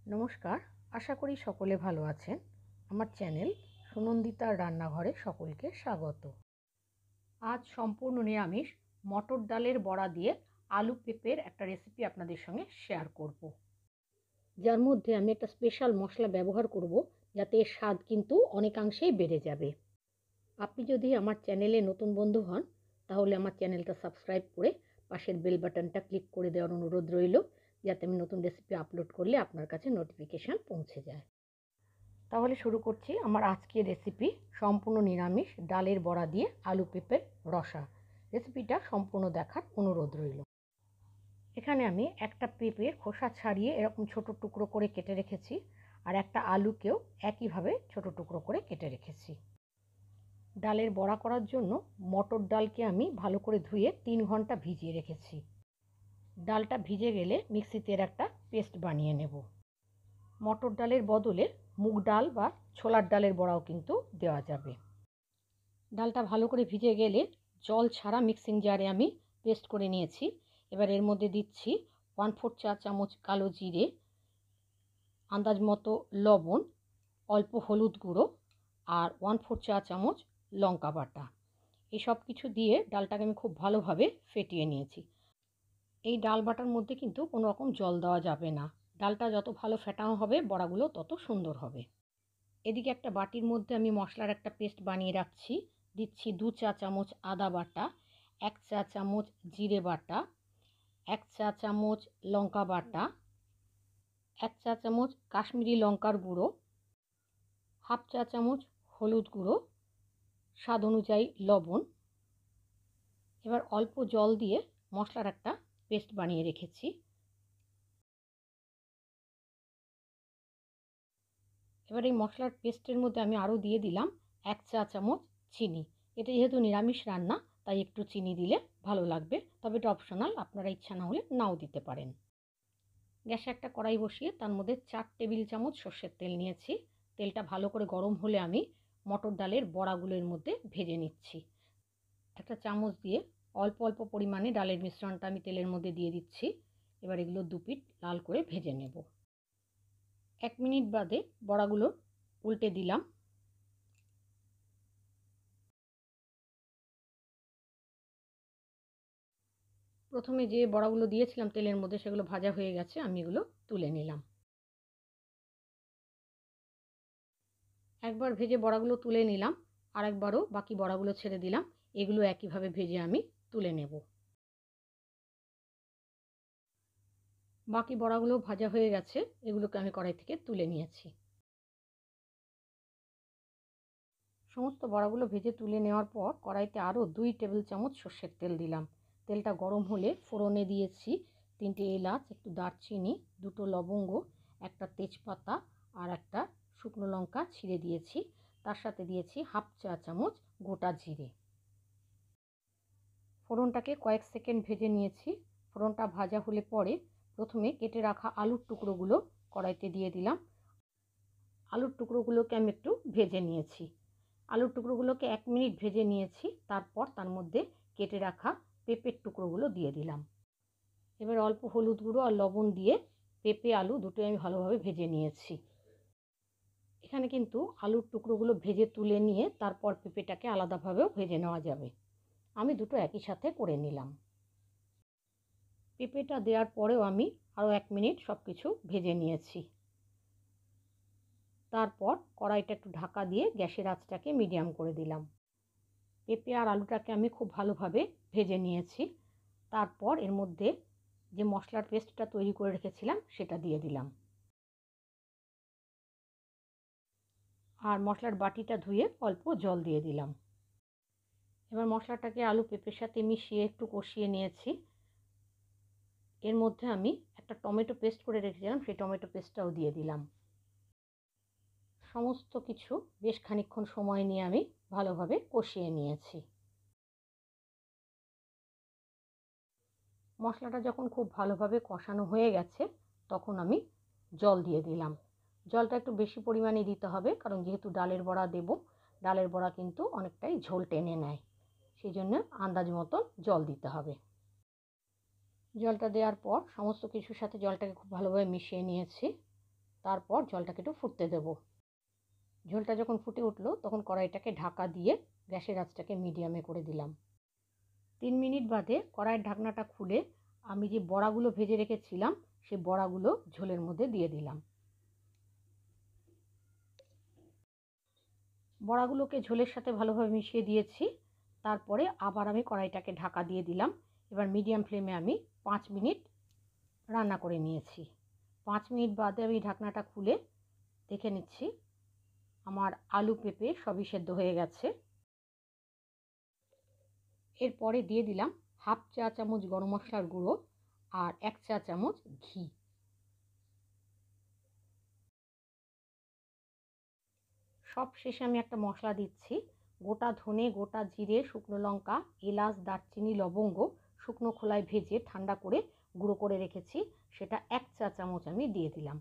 নমস্কার, আশা করি সকলে ভালো আছেন। আমার চ্যানেল সুনন্দিতার রান্নাঘরে সকলকে স্বাগত। আজ সম্পূর্ণ নিরামিষ মটর ডালের বড়া দিয়ে আলু পেঁপের একটা রেসিপি আপনাদের সঙ্গে শেয়ার করব, যার মধ্যে আমি একটা স্পেশাল মশলা ব্যবহার করব, যাতে এর স্বাদ কিন্তু অনেকাংশেই বেড়ে যাবে। আপনি যদি আমার চ্যানেলে নতুন বন্ধু হন, তাহলে আমার চ্যানেলটা সাবস্ক্রাইব করে পাশের বেল বাটনটা ক্লিক করে দেওয়ার অনুরোধ রইল, যাতে আমি নতুন রেসিপি আপলোড করলে আপনার কাছে নোটিফিকেশান পৌঁছে যায়। তাহলে শুরু করছি আমার আজকের রেসিপি, সম্পূর্ণ নিরামিষ ডালের বড়া দিয়ে আলু পেঁপের রসা। রেসিপিটা সম্পূর্ণ দেখার অনুরোধ রইল। এখানে আমি একটা পেঁপের খোসা ছাড়িয়ে এরকম ছোট টুকরো করে কেটে রেখেছি, আর একটা আলুকেও একইভাবে ছোট টুকরো করে কেটে রেখেছি। ডালের বড়া করার জন্য মটর ডালকে আমি ভালো করে ধুয়ে 3 ঘন্টা ভিজিয়ে রেখেছি। ডালটা ভিজে গেলে মিক্সিতে এর একটা পেস্ট বানিয়ে নেব। মটর ডালের বদলে মুগ ডাল বা ছোলার ডালের বড়াও কিন্তু দেওয়া যাবে। ডালটা ভালো করে ভিজে গেলে জল ছাড়া মিক্সিং জারে আমি পেস্ট করে নিয়েছি। এবার এর মধ্যে দিচ্ছি 1/4 চা চামচ কালো জিরে, আন্দাজ মতো লবণ, অল্প হলুদ গুঁড়ো আর 1/4 চা চামচ লঙ্কা বাটা। এই সব কিছু দিয়ে ডালটাকে আমি খুব ভালোভাবে ফেটিয়ে নিয়েছি। এই ডাল বাটার মধ্যে কিন্তু কোনো রকম জল দেওয়া যাবে না। ডালটা যত ভালো ফেটানো হবে বড়াগুলো তত সুন্দর হবে। এদিকে একটা বাটির মধ্যে আমি মশলার একটা পেস্ট বানিয়ে রাখছি। দিচ্ছি 2 চা চামচ আদা বাটা, 1 চা চামচ জিরে বাটা, 1 চা চামচ লঙ্কা বাটা, 1 চা চামচ কাশ্মীরি লঙ্কার গুঁড়ো, হাফ চা চামচ হলুদ গুঁড়ো, স্বাদ অনুযায়ী লবণ। এবার অল্প জল দিয়ে মশলার একটা পেস্ট বানিয়ে রেখেছি। এবার এই মশলার পেস্টের মধ্যে আমি আরও দিয়ে দিলাম 1 চা চামচ চিনি। এটা যেহেতু নিরামিষ রান্না, তাই একটু চিনি দিলে ভালো লাগবে, তবে এটা অপশনাল, আপনারা ইচ্ছা না হলে নাও দিতে পারেন। গ্যাসে একটা কড়াই বসিয়ে তার মধ্যে 4 টেবিল চামচ সর্ষের তেল নিয়েছি। তেলটা ভালো করে গরম হলে আমি মটর ডালের বড়াগুলোর মধ্যে ভেজে নিচ্ছি। একটা চামচ দিয়ে অল্প অল্প পরিমাণে ডালের মিশ্রণটা আমি তেলের মধ্যে দিয়ে দিচ্ছি। এবার এগুলো 2 পিঠ লাল করে ভেজে নেব। 1 মিনিট বাদে বড়াগুলো উল্টে দিলাম। প্রথমে যে বড়াগুলো দিয়েছিলাম তেলের মধ্যে, সেগুলো ভাজা হয়ে গেছে, আমি এগুলো তুলে নিলাম। একবার ভেজে বড়াগুলো তুলে নিলাম, আরেকবারও বাকি বড়াগুলো ছেড়ে দিলাম। এগুলো একইভাবে ভেজে আমি তুলে নেব। বাকি বড়াগুলো ভাজা হয়ে গেছে, এগুলোকে আমি কড়াই থেকে তুলে নিয়েছি। সমস্ত বড়াগুলো ভেজে তুলে নেওয়ার পর কড়াইতে আরও 2 টেবিল চামচ সর্ষের তেল দিলাম। তেলটা গরম হলে ফোড়নে দিয়েছি 3টে এলাচ, একটু দারচিনি, 2টো লবঙ্গ, একটা তেজপাতা আর একটা শুকনো লঙ্কা ছিঁড়ে দিয়েছি। তার সাথে দিয়েছি হাফ চা চামচ গোটা জিরে। ফোড়নটাকে কয়েক সেকেন্ড ভেজে নিয়েছি। ফোড়নটা ভাজা হলে পরে প্রথমে কেটে রাখা আলুর টুকরোগুলো কড়াইতে দিয়ে দিলাম। আলুর টুকরোগুলোকে আমি একটু ভেজে নিয়েছি। আলুর টুকরোগুলোকে 1 মিনিট ভেজে নিয়েছি। তারপর তার মধ্যে কেটে রাখা পেঁপের টুকরোগুলো দিয়ে দিলাম। এবার অল্প হলুদ গুঁড়ো আর লবণ দিয়ে পেঁপে আলু দুটোই আমি ভালোভাবে ভেজে নিয়েছি। এখানে কিন্তু আলুর টুকরোগুলো ভেজে তুলে নিয়ে তারপর পেঁপেটাকে আলাদাভাবেও ভেজে নেওয়া যাবে। আমি দুটো একই সাথে করে নিলাম। পেঁপেটা দেওয়ার পরেও আমি আরও 1 মিনিট সব কিছু ভেজে নিয়েছি। তারপর কড়াইটা একটু ঢাকা দিয়ে গ্যাসের আঁচটাকে মিডিয়াম করে দিলাম। পেঁপে আর আলুটাকে আমি খুব ভালোভাবে ভেজে নিয়েছি। তারপর এর মধ্যে যে মশলার পেস্টটা তৈরি করে রেখেছিলাম সেটা দিয়ে দিলাম, আর মশলার বাটিটা ধুয়ে অল্প জল দিয়ে দিলাম। এবার মশলাটাকে আলু পেঁপের সাথে মিশিয়ে একটু কষিয়ে নিয়েছি। এর মধ্যে আমি একটা টমেটো পেস্ট করে রেখেছিলাম, সেই টমেটো পেস্টটাও দিয়ে দিলাম। সমস্ত কিছু বেশ খানিকক্ষণ সময় নিয়ে আমি ভালোভাবে কষিয়ে নিয়েছি। মশলাটা যখন খুব ভালোভাবে কষানো হয়ে গেছে, তখন আমি জল দিয়ে দিলাম। জলটা একটু বেশি পরিমাণে দিতে হবে, কারণ যেহেতু ডালের বড়া দেব, ডালের বড়া কিন্তু অনেকটাই ঝোল টেনে নেয়, সেই জন্য আন্দাজ মতো জল দিতে হবে। জলটা দেওয়ার পর সমস্ত কিছুর সাথে জলটাকে খুব ভালোভাবে মিশিয়ে নিয়েছি। তারপর জলটাকে একটু ফুটতে দেবো। ঝোলটা যখন ফুটে উঠলো তখন কড়াইটাকে ঢাকা দিয়ে গ্যাসের আঁচটাকে মিডিয়ামে করে দিলাম। 3 মিনিট বাদে কড়াইয়ের ঢাকনাটা খুলে আমি যে বড়াগুলো ভেজে রেখেছিলাম সেই বড়াগুলো ঝোলের মধ্যে দিয়ে দিলাম। বড়াগুলোকে ঝোলের সাথে ভালোভাবে মিশিয়ে দিয়েছি। তারপরে আবার আমি কড়াইটাকে ঢাকা দিয়ে দিলাম। এবার মিডিয়াম ফ্লেমে আমি 5 মিনিট রান্না করে নিয়েছি। 5 মিনিট বাদে আমি ঢাকনাটা খুলে দেখে নিচ্ছি আমার আলু পেঁপে সবই সেদ্ধ হয়ে গেছে। এরপরে দিয়ে দিলাম হাফ চা চামচ গরম মশলার গুঁড়ো আর 1 চা চামচ ঘি। সব শেষে আমি একটা মশলা দিচ্ছি, গোটা ধনে, গোটা জিরে, শুকনো লঙ্কা, এলাচ, দারচিনি, লবঙ্গ শুকনো খোলায় ভেজে ঠান্ডা করে গুঁড়ো করে রেখেছি, সেটা 1 চা চামচ আমি দিয়ে দিলাম।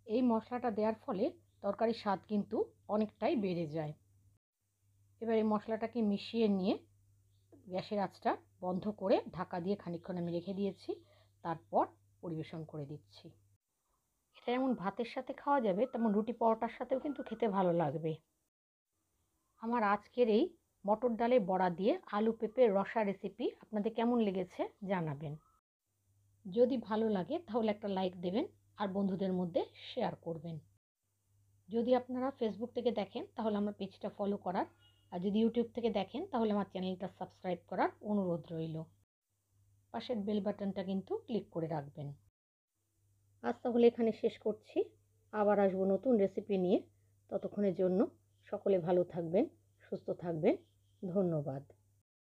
এই মশলাটা দেওয়ার ফলে তরকারির স্বাদ কিন্তু অনেকটাই বেড়ে যায়। এবার এই মশলাটাকে মিশিয়ে নিয়ে গ্যাসের আঁচটা বন্ধ করে ঢাকা দিয়ে খানিকক্ষণ আমি রেখে দিয়েছি। তারপর পরিবেশন করে দিচ্ছি। এটা যেমন ভাতের সাথে খাওয়া যাবে তেমন রুটি পরোটার সাথেও কিন্তু খেতে ভালো লাগবে। আমার আজকের এই মটর ডালের বড়া দিয়ে আলু পেঁপের রসা রেসিপি আপনাদের কেমন লেগেছে জানাবেন। যদি ভালো লাগে তাহলে একটা লাইক দেবেন আর বন্ধুদের মধ্যে শেয়ার করবেন। যদি আপনারা ফেসবুক থেকে দেখেন তাহলে আমার পেজটা ফলো করার, আর যদি ইউটিউব থেকে দেখেন তাহলে আমার চ্যানেলটা সাবস্ক্রাইব করার অনুরোধ রইল। পাশের বেল বাটনটা কিন্তু ক্লিক করে রাখবেন। আজ তাহলে এখানে শেষ করছি। আবার আসবো নতুন রেসিপি নিয়ে। ততক্ষণের জন্য সকলে ভালো থাকবেন, সুস্থ থাকবেন। ধন্যবাদ।